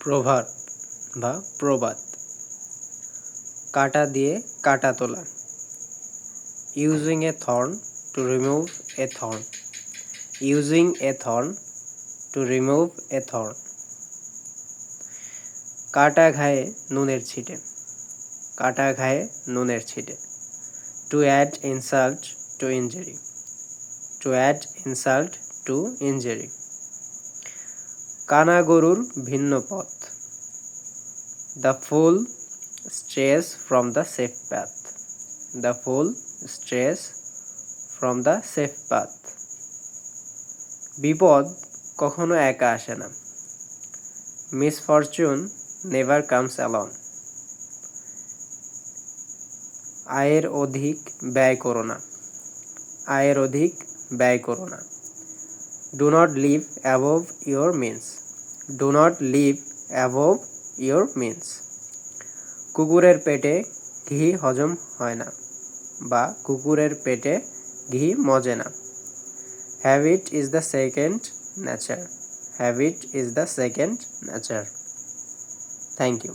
প্রভাব বা প্রবাদ। কাঁটা দিয়ে কাঁটা তোলা। Using a thorn to remove a thorn. Using a thorn to remove a thorn. কাটা ঘায়ে নুনের ছিটে। কাটা ঘায়ে নুনের ছিটে। To add insult to injury. To add insult to injury. কানা গরুর ভিন্ন পথ। The full stress from the safe path. The full stress from the safe path. বিপদ কখনো একা আসে না। Misfortune never comes alone. আয়ের অধিক ব্যয় করো না। আয়ের অধিক ব্যয় করো না। Do not live above your means. Do not live above your means. কুকুরের পেটে ঘি হজম হয় না, বা কুকুরের পেটে ঘি মজে না। Habit is the second nature. Habit is the second nature. Thank you.